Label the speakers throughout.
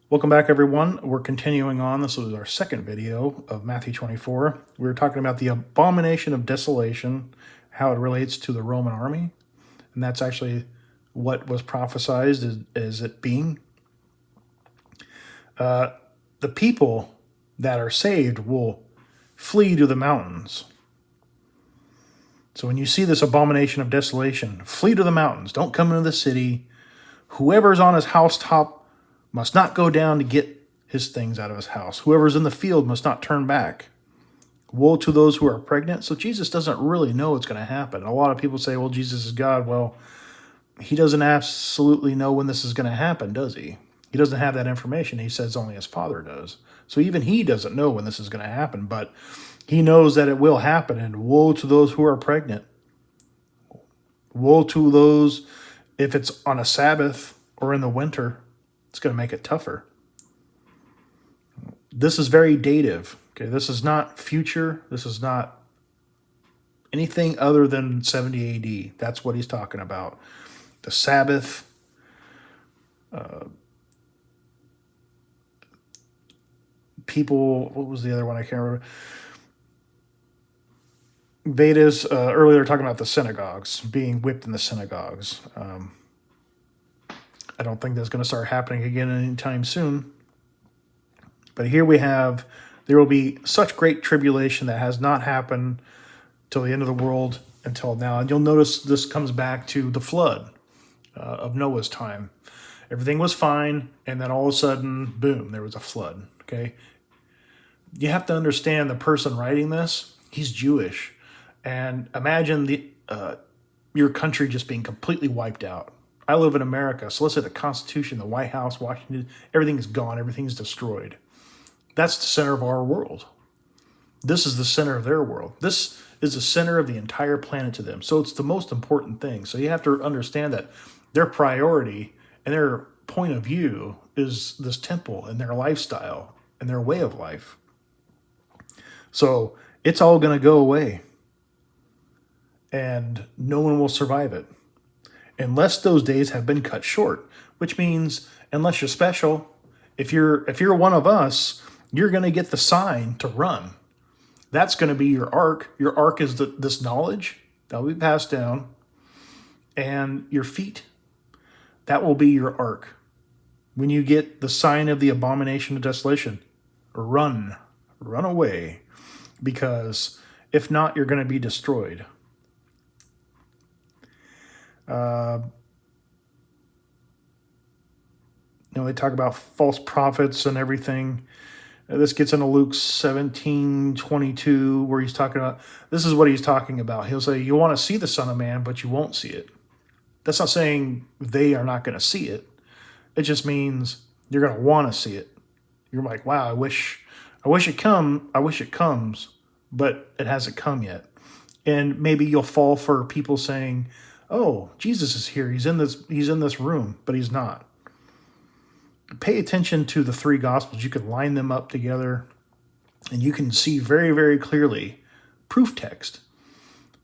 Speaker 1: Welcome back, everyone. We're continuing on. This was our second video of Matthew 24. We were talking about the abomination of desolation, how it relates to the Roman army. And that's actually what was prophesied as it being. The people that are saved will flee to the mountains. So when you see this abomination of desolation, flee to the mountains. Don't come into the city. Whoever's on his housetop must not go down to get his things out of his house. Whoever's in the field must not turn back. Woe to those who are pregnant. So Jesus doesn't really know what's going to happen. A lot of people say, well, Jesus is God. Well, he doesn't absolutely know when this is going to happen, does he? He doesn't have that information. He says only his Father does. So even he doesn't know when this is going to happen, but he knows that it will happen. And woe to those who are pregnant. Woe to those if it's on a Sabbath or in the winter. It's going to make it tougher. This is very dative. Okay, this is not future. This is not anything other than 70 AD. That's what he's talking about. The Sabbath, people, what was the other one? I can't remember. Vedas, earlier talking about the synagogues, being whipped in the synagogues. I don't think that's going to start happening again anytime soon. But here we have, there will be such great tribulation that has not happened till the end of the world until now. And you'll notice this comes back to the flood of Noah's time. Everything was fine, and then all of a sudden, boom, there was a flood, okay? You have to understand the person writing this, he's Jewish. And imagine your country just being completely wiped out. I live in America, so let's say the Constitution, the White House, Washington, everything's gone, everything's destroyed. That's the center of our world. This is the center of their world. This is the center of the entire planet to them. So it's the most important thing. So you have to understand that their priority and their point of view is this temple and their lifestyle and their way of life. So it's all going to go away. And no one will survive it. Unless those days have been cut short, which means unless you're special, if you're one of us, you're going to get the sign to run. That's going to be your ark. Your ark is this knowledge that will be passed down, and your feet. That will be your ark. When you get the sign of the abomination of desolation, run away, because if not, you're going to be destroyed. They talk about false prophets and everything. This gets into Luke 17:22, where he's talking about, this is what he's talking about. He'll say, you want to see the Son of Man, but you won't see it. That's not saying they are not going to see it. It just means you're going to want to see it. You're like, wow, I wish it comes, but it hasn't come yet. And maybe you'll fall for people saying, oh, Jesus is here. He's in this room, but he's not. Pay attention to the three Gospels. You can line them up together, and you can see very, very clearly proof text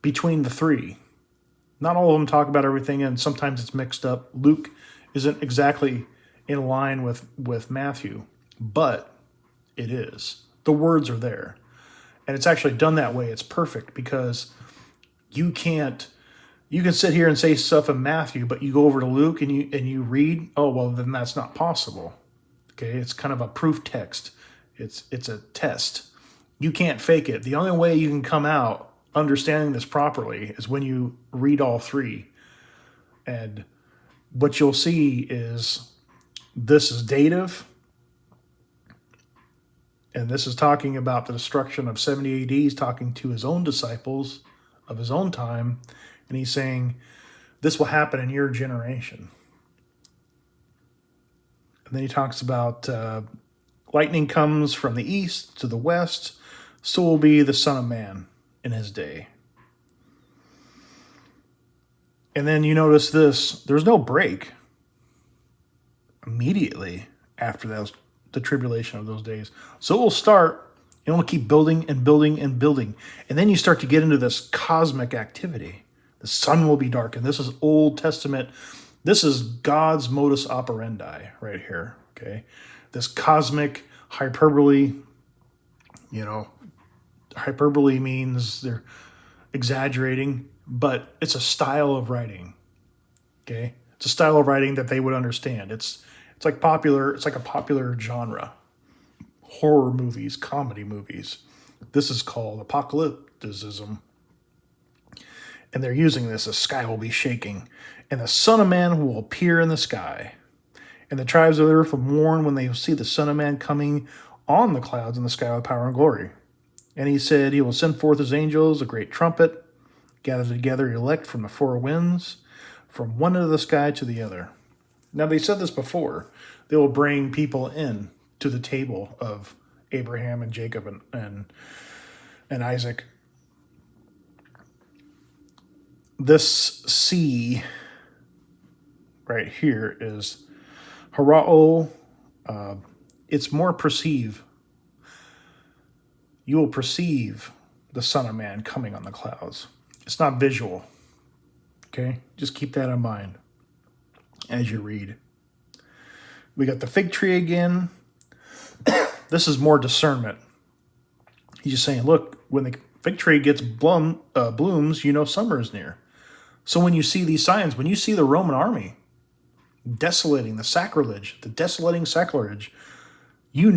Speaker 1: between the three. Not all of them talk about everything, and sometimes it's mixed up. Luke isn't exactly in line with Matthew, but it is. The words are there. And it's actually done that way. It's perfect, because you can sit here and say stuff in Matthew, but you go over to Luke and you read, oh, well, then that's not possible. Okay, it's kind of a proof text. It's a test. You can't fake it. The only way you can come out understanding this properly is when you read all three. And what you'll see is this is dative, and this is talking about the destruction of 70 AD. He's talking to his own disciples of his own time, and he's saying, this will happen in your generation. And then he talks about lightning comes from the east to the west, so will be the Son of Man in his day. And then you notice this, there's no break immediately after the tribulation of those days. So it will start, and it will keep building and building and building. And then you start to get into this cosmic activity. The sun will be darkened. This is Old Testament. This is God's modus operandi right here. Okay, this cosmic hyperbole, hyperbole means they're exaggerating, but it's a style of writing. Okay, it's a style of writing that they would understand. It's like popular. It's like a popular genre. Horror movies, comedy movies. This is called apocalypticism. And they're using this. The sky will be shaking, and the Son of Man will appear in the sky. And the tribes of the earth will mourn when they see the Son of Man coming on the clouds in the sky with power and glory. And he said, he will send forth his angels, a great trumpet, gather together elect from the four winds, from one end of the sky to the other. Now, they said this before. They will bring people in to the table of Abraham and Jacob and Isaac. This sea right here is Harao. It's more perceive. You will perceive the Son of Man coming on the clouds. It's not visual. Okay? Just keep that in mind as you read. We got the fig tree again. This is more discernment. He's just saying, look, when the fig tree gets blooms, you know summer is near. So when you see these signs, when you see the Roman army desolating the sacrilege, the desolating sacrilege, you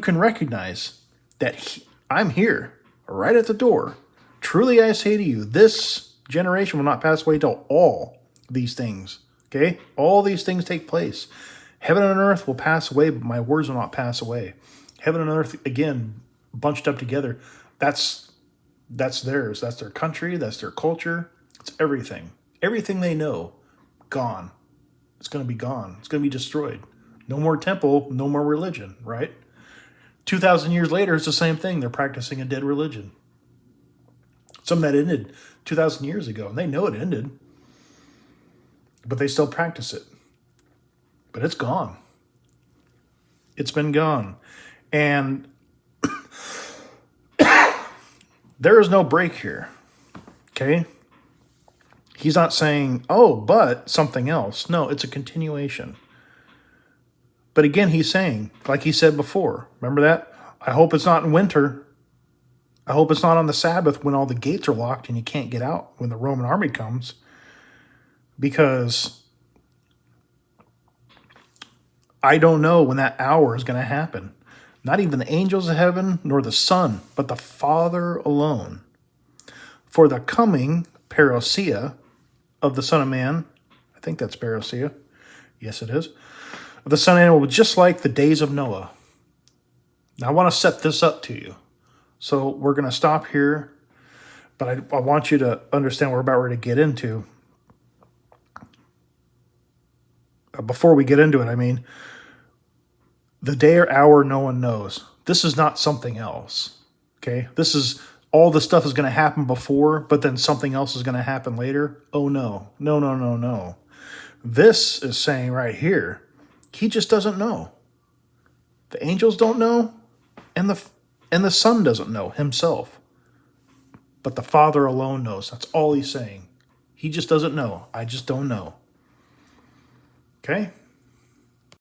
Speaker 1: can recognize that I'm here, right at the door. Truly I say to you, this generation will not pass away till all these things, okay? All these things take place. Heaven and earth will pass away, but my words will not pass away. Heaven and earth, again, bunched up together, that's theirs. That's their country. That's their culture. It's everything. Everything they know, gone. It's going to be gone. It's going to be destroyed. No more temple, no more religion, right? 2,000 years later, it's the same thing. They're practicing a dead religion. Something that ended 2,000 years ago, and they know it ended, but they still practice it. But it's gone. It's been gone. And there is no break here, okay? He's not saying, oh, but something else. No, it's a continuation. But again, he's saying, like he said before, remember that? I hope it's not in winter. I hope it's not on the Sabbath when all the gates are locked and you can't get out when the Roman army comes. Because I don't know when that hour is going to happen. Not even the angels of heaven, nor the Son, but the Father alone. For the coming parousia of the Son of Man, I think that's parousia. Yes, it is. Of the Son of Man will be just like the days of Noah. Now, I want to set this up to you. So we're going to stop here, but I want you to understand what we're about ready to get into. Before we get into it, I mean, the day or hour no one knows. This is not something else, okay? This is, all the stuff is going to happen before, but then something else is going to happen later. Oh, no. No, no, no, no. This is saying right here, he just doesn't know. The angels don't know, and the Son doesn't know himself. But the Father alone knows. That's all he's saying. He just doesn't know. I just don't know. Okay?